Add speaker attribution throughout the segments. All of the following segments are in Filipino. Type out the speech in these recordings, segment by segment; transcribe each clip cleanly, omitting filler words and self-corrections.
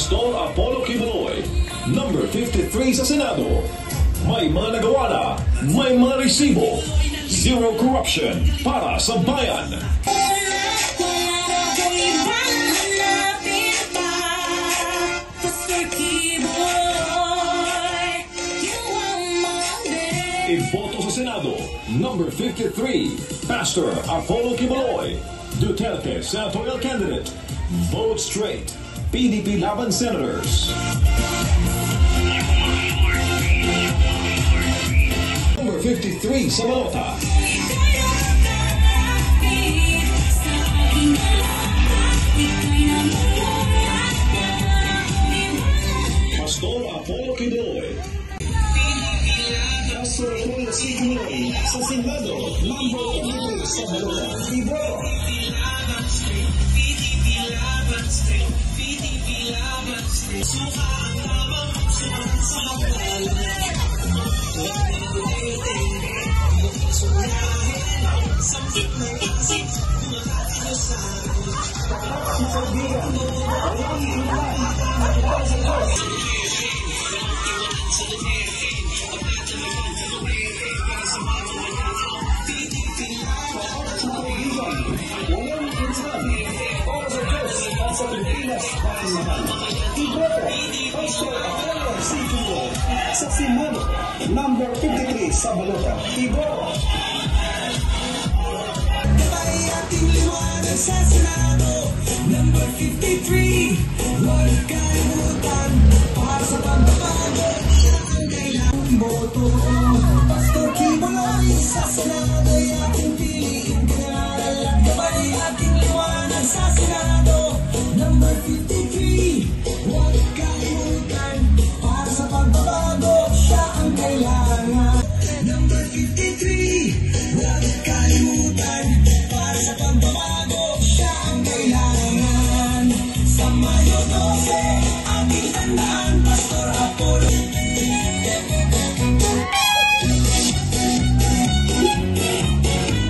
Speaker 1: Pastor Apollo Kibuloy, number 53 sa Senado. May managawa na, may maresibo. Zero corruption para sa bayan. Iboto sa Senado, number 53, Pastor Apollo Kibuloy, Duterte senatorial candidate. Vote straight, PDP Laban Senators. Number 53 sa balota. Pastor Apollo Kibuloy. Pastor Apollo Kibuloy sa Senado, number 53 sa balota. Iboto.
Speaker 2: Sa Senado, number 53 sa balota. Iboto.
Speaker 3: May ating liwanag sa Senado, number 53. Huwag kalimutan, para sa pagbabago, siya ang kailangang boto. Pastor Kibuloy sa Senado, ating piliin kanal. At gabay ating liwanag sa Senado, number 53. Huwag kalimutan, para sa pagbabago, siya ang kailangan. Number 53. Huwag kalimutan, para sa pagbabago, siya ang kailangan. Sa Mayo 12, ating tandaan, Pastor Apollo.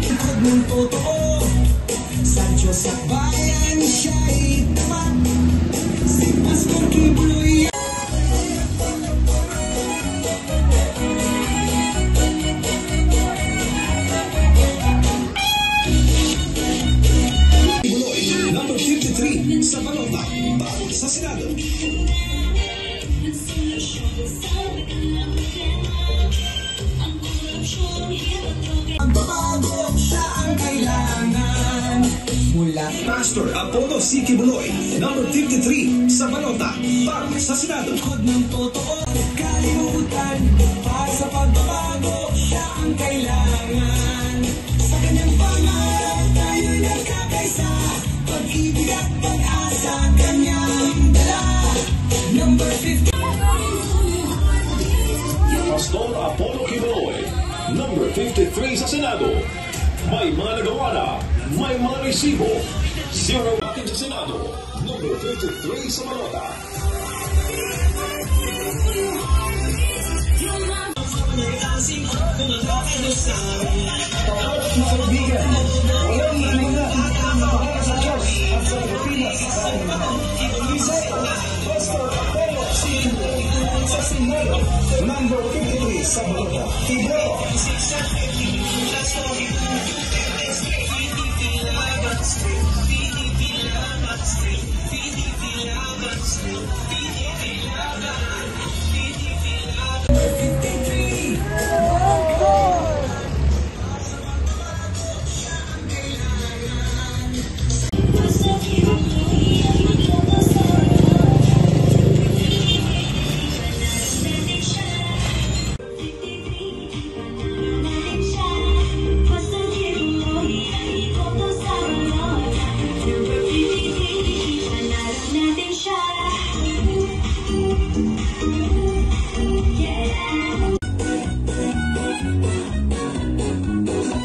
Speaker 3: Likod ng totoo, sa Diyos at bayan, siya'y tapat. Si Pastor Kibuloy.
Speaker 2: Number 53 sa balota. Bago sa Senado.
Speaker 3: Pagbabago, siya ang kailangan. Mula
Speaker 2: Pastor Apollo Kibuloy, number 53 sa balota. Bago sa Senado.
Speaker 3: likod ng totoo, kalimutan, para sa pagbabago, siya ang kailangan. Sa kanyang pangarap, tayo'y nagkakaisa, pag-ibig at pag-asa, kanyang dala. Number 50.
Speaker 1: Pastor Apollo Kibuloy, number 53 sa Senado. May managawa na, may maresibo. Zero atin sa Senado, number 53 sa balota.
Speaker 2: Kaibigan, walang ilingan para sa Diyos at sa Pilipinas sa lahat. Pastor Apollo Kibuloy sa Senado, number 53 sa balota. Iboto.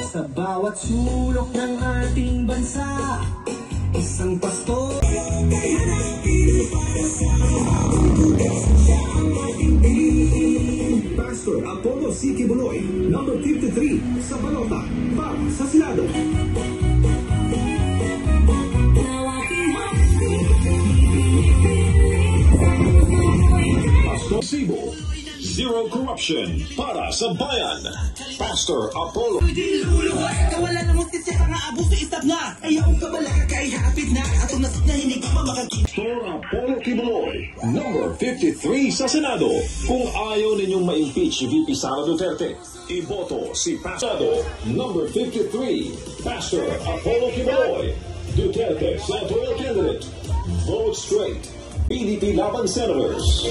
Speaker 3: Sa bawat sulok ng ating bansa, isang pastor ay hanapin para sa siya ang ating piliin.
Speaker 2: Pastor Apollo Kibuloy, number 53 sa balota. Bago sa Senado.
Speaker 3: Now I can
Speaker 1: Sibo. Zero corruption para sa bayan. Pastor Apollo.
Speaker 3: Kawala na mo si nga abuso isab na. Ayaw ka bala ka kay hapit na. Atong nasip na hindi ka pa makakita.
Speaker 1: Pastor Apollo Kibuloy, number 53 sa Senado. Kung ayaw ninyong ma-impeach si VP Sara Duterte, iboto si Pasado, number 53, Pastor Apollo Kibuloy, Duterte senatorial candidate. Vote straight. PDP Laban Senators.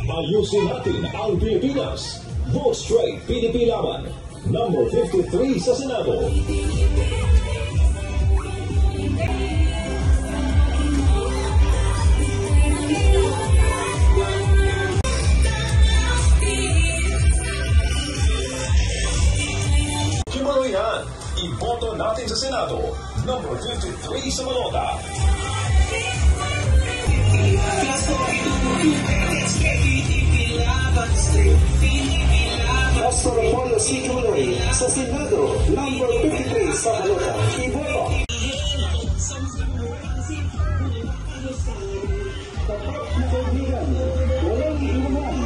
Speaker 1: Ayusin natin ang Pilipinas. Vote straight. PDP Laban, number 53 sa Senado. Kimaloyan, iboto natin sa Senado, number 53 sa Balota.
Speaker 2: Pastor Apollo C. Kibuloy sa Senado, number 53 sa Balota. Iboto. Tapat na kaibigan, walang inuman.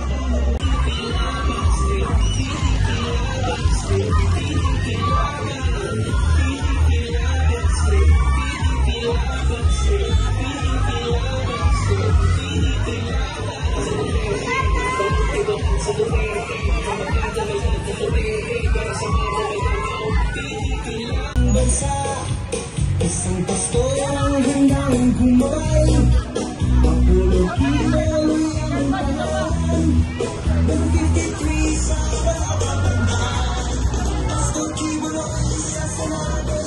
Speaker 3: Bansa, isang pastor ang handang gumabay. Apollo Kibuloy ang pangalan. 53 sa Balota. Pastor Kibuloy sa Senado.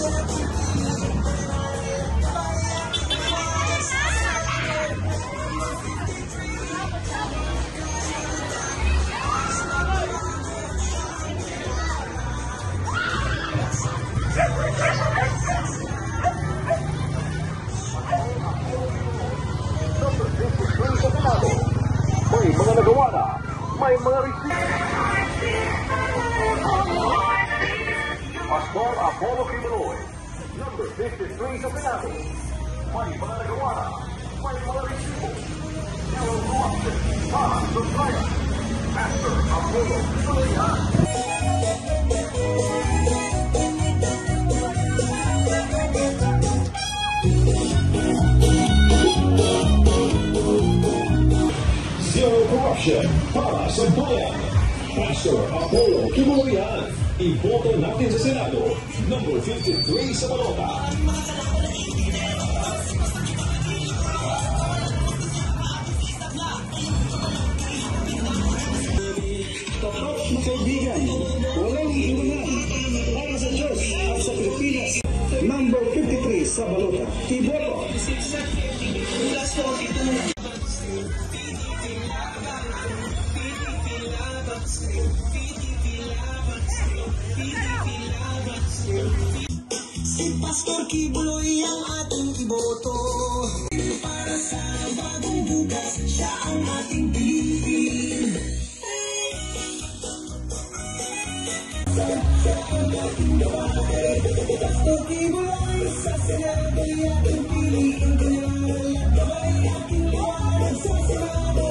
Speaker 1: May mga nagawa na, may mga receipt. Pastor Apollo Kibuloy, number 53 sa Senado. May mga nagawa na, may mga resibo. Zero corruption para sa bayan. Pastor Apollo Kibuloy. Zero corruption para sa bayan. Pastor Apollo Kibuloy. Iboto natin sa Senado, number 53 sa Balota.
Speaker 2: Tapat na kaibigan, walang inuman. Para sa Diyos at sa Pilipinas, number 53 sa Balota. Iboto.
Speaker 3: Si Pastor Kibuloy ang ating iboto. Para sa bagong bukas, siya ang ating Pilipin. Pastor Kibuloy sa Senado, ating piliin kanal. Gabay ating buwan sa Senado,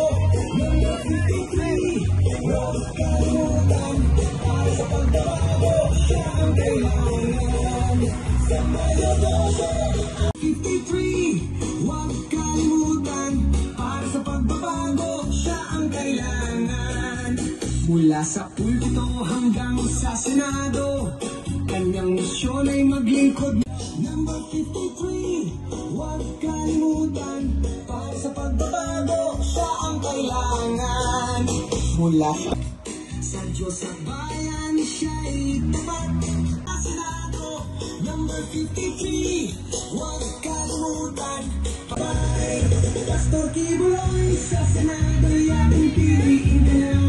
Speaker 3: number 53. Huwag kalimutan, para sa pagbabago, siya ang kailangan. Sa Mayo 53, huwag kalimutan, para sa pagbabago, siya ang kailangan. Mula sa pulpito hanggang sa Senado, kanyang misyon ay maglingkod. Number 53, huwag kalimutan, para sa pagbabago, siya ang kailangan. Mula sa Diyos at bayan, siya'y tapat. Sa Senado, number 53, huwag kalimutan. Pastor Kibuloy sa Senado, ating piliin kanal.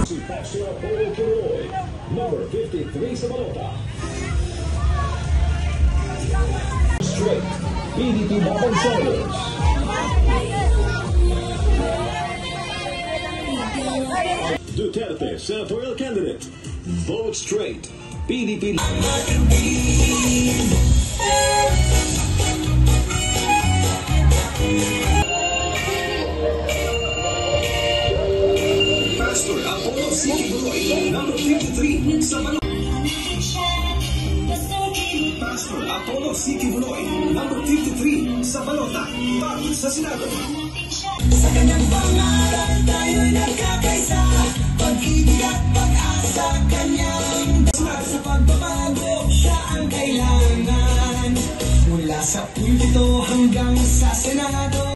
Speaker 1: Si Pastor Apollo Kibuloy, number 53 sa Balota. Straight, PDP Laban Senators. Duterte senatorial candidate. Vote straight. PDP.
Speaker 2: Pastor Apollo C. Kibuloy, number 53 sa Balota. Pastor Apollo C. Kibuloy, number 53 sa Balota, bago sa Senado.
Speaker 3: Sa kanyang pangalan tayo'y nagkakaisa, pag-ibig at pag-asa kanyang sa pagbabago siya ang kailangan, mula sa pulpito hanggang sa Senado.